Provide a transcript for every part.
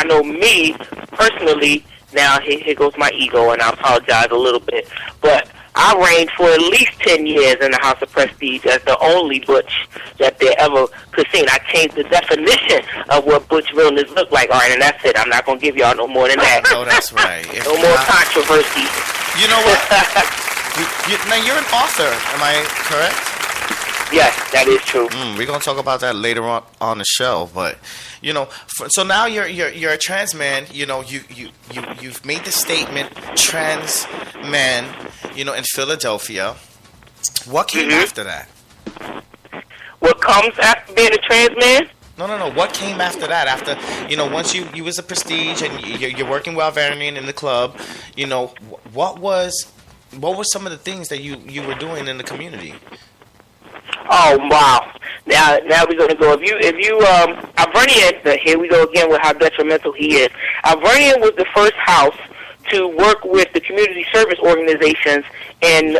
know me personally. Now here goes my ego, and I apologize a little bit, but I reigned for at least 10 years in the House of Prestige as the only butch that they ever could see. I changed the definition of what butch realness looked like. All right, and that's it. I'm not going to give y'all no more than that. No, that's right. No more controversy. You know what? Now, you're an author. Am I correct? Yes, that is true. We're gonna talk about that later on the show, but so now you're a trans man. You've made the statement, trans man. In Philadelphia. What came after that? What comes after being a trans man? No. What came after that? After once you was a Prestige and you're working with Alvarian in the club. What were some of the things that you were doing in the community? Oh wow! Now we're gonna go. If you Alvernian, here we go again with how detrimental he is. Alvernian was the first house to work with the community service organizations in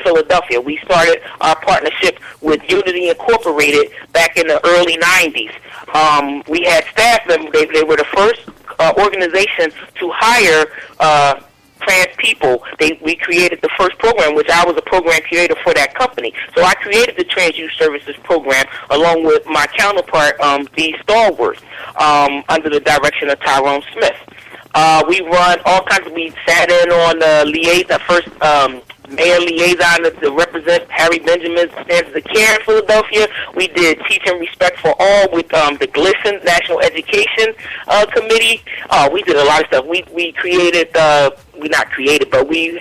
Philadelphia. We started our partnership with Unity Incorporated back in the early '90s. We had staff members. They were the first organization to hire trans people. We created the first program, which I was a program creator for that company. So I created the Trans Youth Services program along with my counterpart, D. Stallworth, under the direction of Tyrone Smith. We run all kinds of. We sat in on the liaison, first mayor liaison to represent Harry Benjamin's Standards of Care in Philadelphia. We did Teach and Respect for All with the GLSEN National Education Committee. We did a lot of stuff. We created, we not created, but we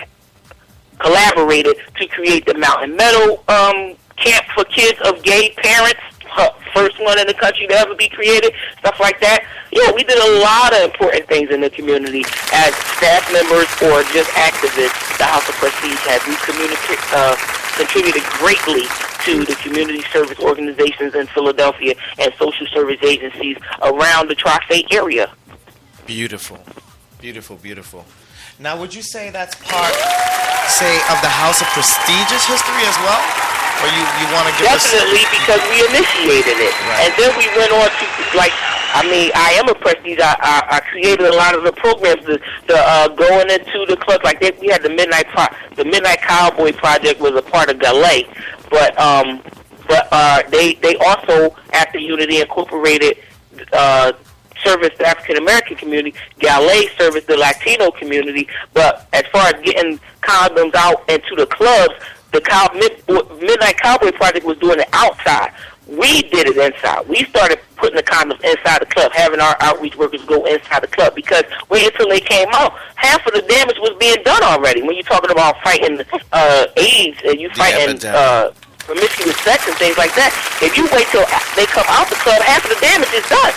collaborated to create the Mountain Meadow camp for kids of gay parents. First one in the country to ever be created, stuff like that. Yeah, we did a lot of important things in the community as staff members or just activists. The House of Prestige has contributed greatly to the community service organizations in Philadelphia and social service agencies around the Tri-State area. Beautiful. Beautiful, beautiful. Now, would you say that's part, of the House of Prestige's history as well? Or you want to give Definitely, because we initiated it. Right. And then we went on to, I am a Prestige. I created a lot of the programs, going into the clubs. We had the Midnight Cowboy project was a part of Galay. But they also, after Unity Incorporated, service the African American community. Galay serviced the Latino community. But as far as getting condoms out into the clubs, the Midnight Cowboy project was doing it outside. We did it inside. We started putting the condoms inside the club, having our outreach workers go inside the club, because wait until they came out, half of the damage was being done already. When you're talking about fighting AIDS and you fighting promiscuous sex and things like that, if you wait till they come out the club, half of the damage is done.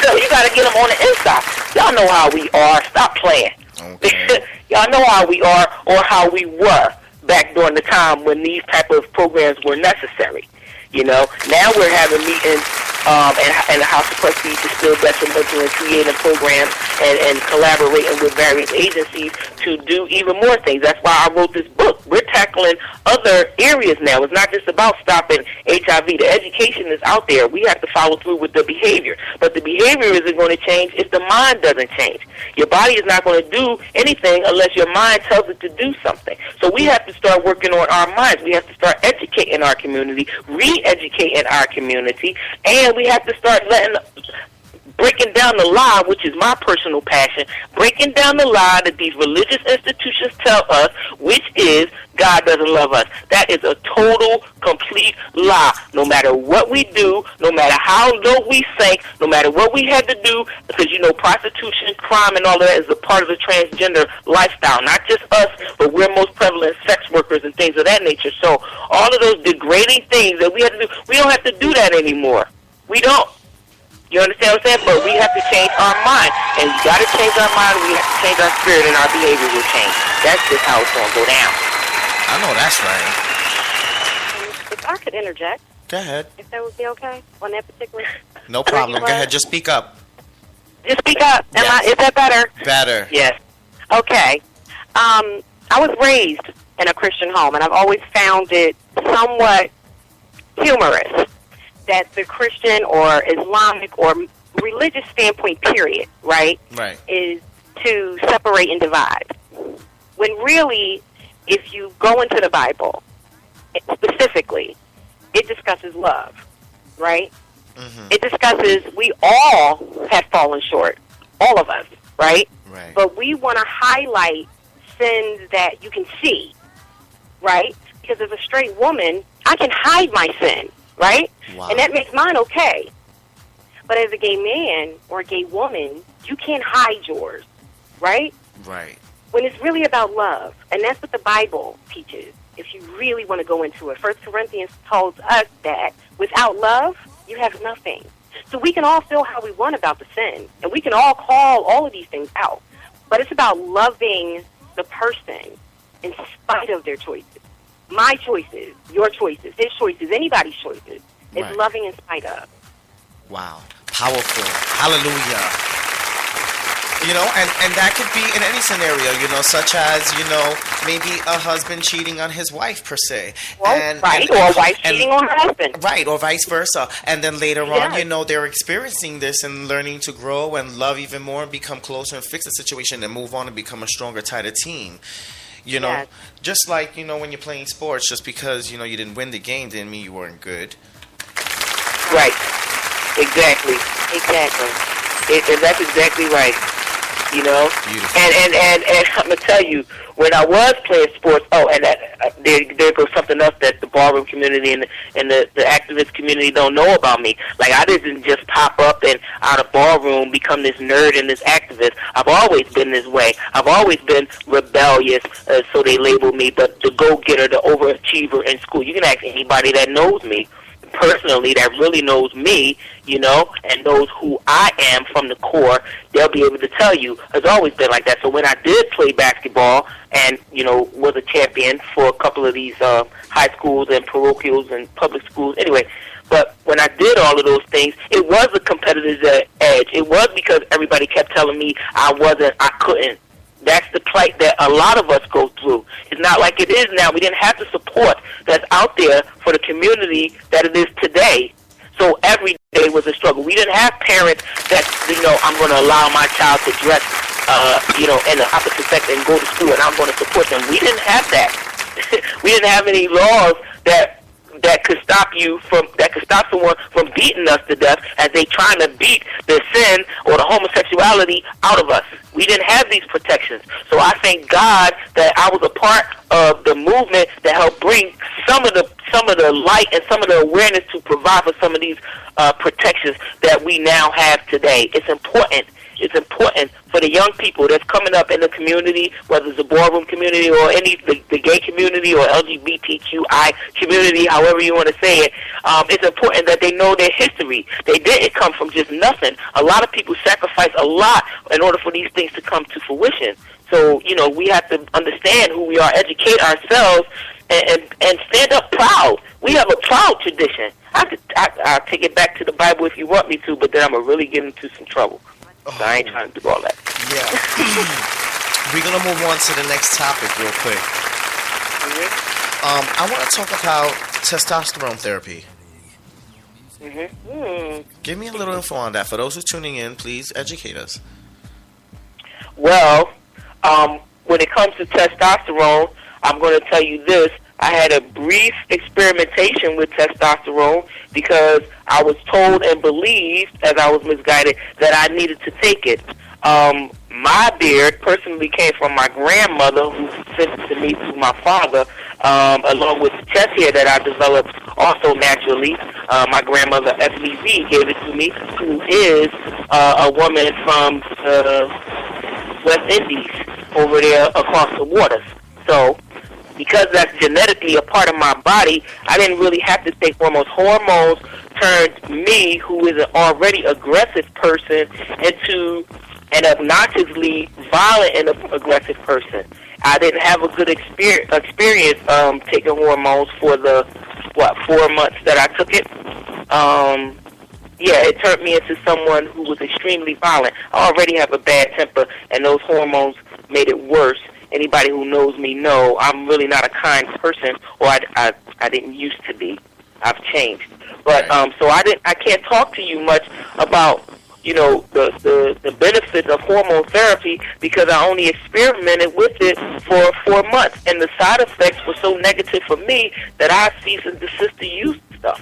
So you got to get them on the inside. Y'all know how we are. Stop playing. Okay. Y'all know how we are or how we were back during the time when these type of programs were necessary. Now we're having meetings, and the House of Prestige is still detrimental in creating programs and collaborating with various agencies to do even more things. That's why I wrote this book. We're tackling other areas now. It's not just about stopping HIV. The education is out there. We have to follow through with the behavior. But the behavior isn't going to change if the mind doesn't change. Your body is not going to do anything unless your mind tells it to do something. So we have to start working on our minds. We have to start educating our community, re-educating our community, and we have to start breaking down the lie, which is my personal passion, breaking down the lie that these religious institutions tell us, which is God doesn't love us. That is a total, complete lie. No matter what we do, no matter how low we sink, no matter what we had to do, because prostitution, crime, and all of that is a part of the transgender lifestyle. Not just us, but we're most prevalent sex workers and things of that nature. So all of those degrading things that we have to do, we don't have to do that anymore. We don't. You understand what I'm saying? But we have to change our mind. And we got to change our mind. We have to change our spirit, and our behavior will change. That's just how it's going to go down. I know that's right. If I could interject. Go ahead. If that would be okay on that particular... No problem. Go ahead. Just speak up. Just speak up. Yes. Is that better? Better. Yes. Okay. I was raised in a Christian home, and I've always found it somewhat humorous that the Christian or Islamic or religious standpoint, period, right? Right. Is to separate and divide. When really, if you go into the Bible, specifically, it discusses love, right? Mm-hmm. It discusses we all have fallen short, all of us, right? Right. But we want to highlight sins that you can see, right? Because as a straight woman, I can hide my sin, right? Wow. And that makes mine okay. But as a gay man or a gay woman, you can't hide yours, right? Right. When it's really about love. And that's what the Bible teaches, if you really want to go into it. 1 Corinthians tells us that without love, you have nothing. So we can all feel how we want about the sin, and we can all call all of these things out. But it's about loving the person in spite of their choices. My choices, your choices, his choices, anybody's choices. It's Right. loving in spite of. Wow. Powerful. Hallelujah. You know, and that could be in any scenario, you know, such as, you know, maybe a husband cheating on his wife, per se. Well, right, or a wife cheating on her husband. Right, or vice versa. And then later on, Yes. you know, they're experiencing this and learning to grow and love even more and become closer and fix the situation and move on and become a stronger, tighter team. You know, Yes. just like, you know, when you're playing sports, just because, you know, you didn't win the game didn't mean you weren't good. Right. Exactly. And that's exactly right. You know, Beautiful. and I'm gonna tell you, when I was playing sports, there goes something else that the ballroom community and the activist community don't know about me. Like, I didn't just pop up and out of ballroom become this nerd and this activist. I've always been this way. I've always been rebellious, so they label me, but the go-getter, the overachiever in school. You can ask anybody that knows me personally, that really knows me, you know, and knows who I am from the core. They'll be able to tell you. It's always been like that. So when I did play basketball and, you know, was a champion for a couple of these high schools and parochials and public schools, anyway, but when I did all of those things, it was a competitive edge. It was because everybody kept telling me I couldn't. That's the plight that a lot of us go through. It's not like it is now. We didn't have the support that's out there for the community that it is today. So every day was a struggle. We didn't have parents that, you know, I'm going to allow my child to dress, you know, in the opposite sex and go to school, and I'm going to support them. We didn't have that. We didn't have any laws that could stop someone from beating us to death as they trying to beat the sin or the homosexuality out of us. We didn't have these protections. So I thank God that I was a part of the movement that helped bring some of the light and some of the awareness to provide for some of these protections that we now have today. It's important. It's important for the young people that's coming up in the community, whether it's the ballroom community or the gay community or LGBTQI community, however you want to say it. It's important that they know their history. They didn't come from just nothing. A lot of people sacrifice a lot in order for these things to come to fruition. So, you know, we have to understand who we are, educate ourselves, and stand up proud. We have a proud tradition. I'll take it back to the Bible if you want me to, but then I'm going to really get into some trouble. So I ain't trying to do all that. Yeah. We're going to move on to the next topic real quick. Mm-hmm. I want to talk about testosterone therapy. Mm-hmm. Give me a little info on that. For those who are tuning in, please educate us. Well, when it comes to testosterone, I'm going to tell you this. I had a brief experimentation with testosterone because I was told and believed, as I was misguided, that I needed to take it. My beard personally came from my grandmother, who sent it to me through my father, along with the chest hair that I developed also naturally. My grandmother, FBV, gave it to me, who is a woman from West Indies over there across the waters. So, because that's genetically a part of my body, I didn't really have to take hormones. Hormones turned me, who is an already aggressive person, into an obnoxiously violent and aggressive person. I didn't have a good experience taking hormones for the, 4 months that I took it. It turned me into someone who was extremely violent. I already have a bad temper, and those hormones made it worse. Anybody who knows me know I'm really not a kind person, or I didn't used to be. I've changed, but so I can't talk to you much about the benefits of hormone therapy because I only experimented with it for 4 months, and the side effects were so negative for me that I ceased and desist to use stuff.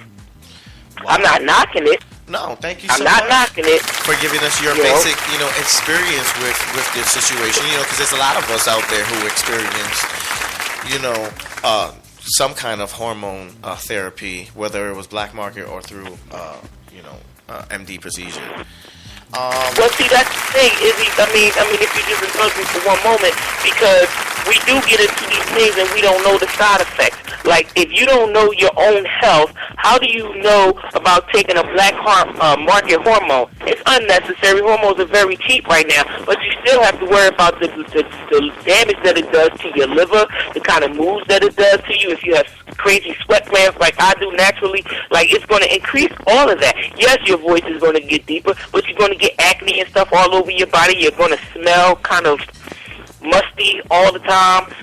Wow. I'm not knocking it. No, thank you so much. I'm not knocking it. For giving us your basic, experience with this situation, because there's a lot of us out there who experience, some kind of hormone therapy, whether it was black market or through, MD procedure. Well, see, that's the thing, Izzy. I mean, if you just indulge me for one moment, because we do get into these things and we don't know the side effects. Like, if you don't know your own health, how do you know about taking a black market hormone? It's unnecessary. Hormones are very cheap right now, but you still have to worry about the damage that it does to your liver, the kind of moves that it does to you. If you have crazy sweat glands like I do naturally, like, it's going to increase all of that. Yes, your voice is going to get deeper, but you're going to get acne and stuff all over your body. You're going to smell kind of musty all the time.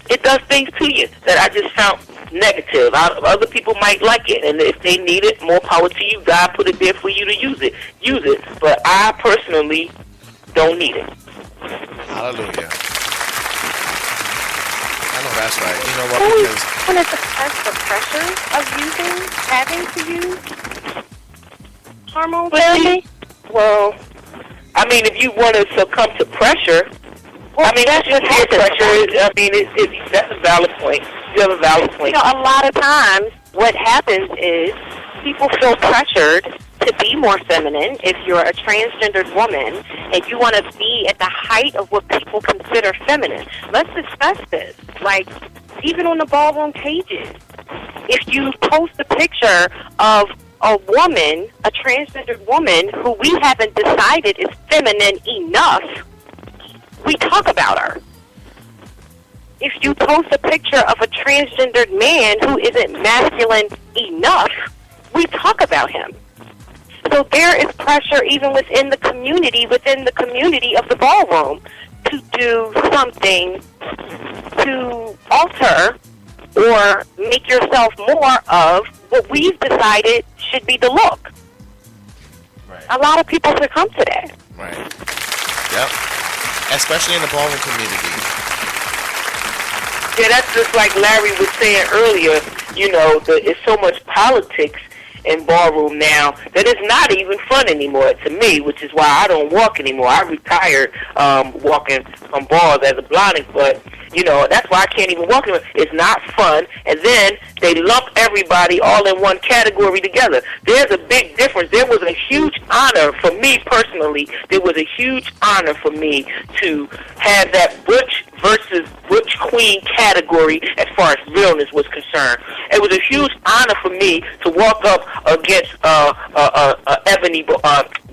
It does things to you that I just found negative. Other people might like it, and if they need it, more power to you. God put it there for you to use it. Use it. But I personally don't need it. Hallelujah. I know that's right. You know what? Who Because want to suppress the pressure of having to use hormone therapy? Well, I mean, if you want to succumb to pressure, I mean, that's just peer pressure. I mean, that's a valid point. You have a valid point. A lot of times what happens is people feel pressured to be more feminine. If you're a transgendered woman and you want to be at the height of what people consider feminine, let's discuss this. Like, even on the ballroom pages, if you post a picture of a woman, a transgendered woman, who we haven't decided is feminine enough, we talk about her. If you post a picture of a transgendered man who isn't masculine enough, we talk about him. So there is pressure even within the community of the ballroom to do something to alter or make yourself more of what we've decided should be the look. Right. A lot of people succumb to that. Right. Yep. Especially in the ballroom community. Yeah, that's just like Larry was saying earlier. It's so much politics in ballroom now that it's not even fun anymore to me, which is why I don't walk anymore. I retired walking from bars as a blondie, but that's why I can't even walk anymore. It's not fun, and then they lump everybody all in one category together. There's a big difference. There was a huge honor for me personally. There was a huge honor for me to have that butch versus butch queen category as far as realness was concerned. It was a huge honor for me to walk up against Ebony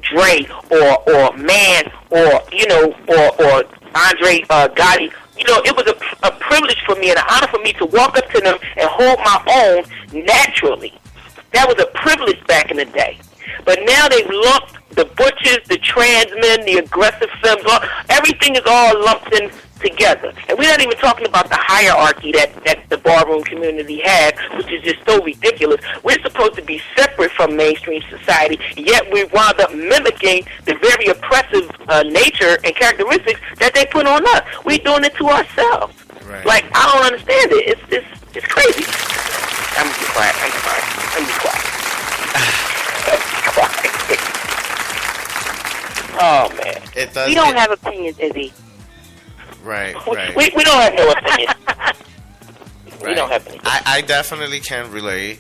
Dre or Man or Andre Gotti. It was a privilege for me and an honor for me to walk up to them and hold my own naturally. That was a privilege back in the day. But now they've lumped the butchers, the trans men, the aggressive femmes, everything is all lumped in together. And we're not even talking about the hierarchy that the ballroom community had, which is just so ridiculous. We're supposed to be separate from mainstream society, yet we wound up mimicking the very oppressive nature and characteristics that they put on us. We're doing it to ourselves. Right. Like, I don't understand it. It's crazy. I'm gonna be quiet. I'm be quiet. Oh, man. We don't have opinions, Izzy. Right. We don't have no opinion. Right. We don't have any. I definitely can relate.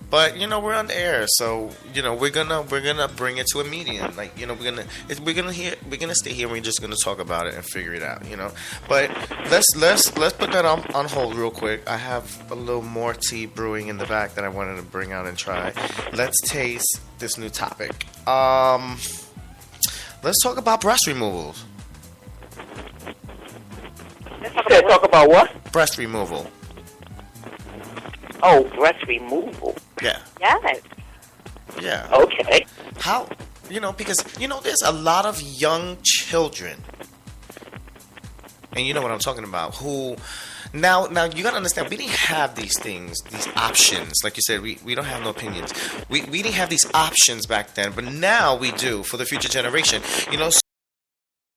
But we're on the air, so we're gonna bring it to a medium. Like we're gonna stay here and we're just gonna talk about it and figure it out. But let's put that on hold real quick. I have a little more tea brewing in the back that I wanted to bring out and try. Let's taste this new topic. Let's talk about breast removals. Talk about what? Breast removal. Oh, breast removal. Yeah. Yes. Yeah. Okay. How? Because there's a lot of young children and you know what I'm talking about, who now you got to understand, we didn't have these things, these options. Like you said, we don't have no opinions. We didn't have these options back then, but now we do for the future generation. You know,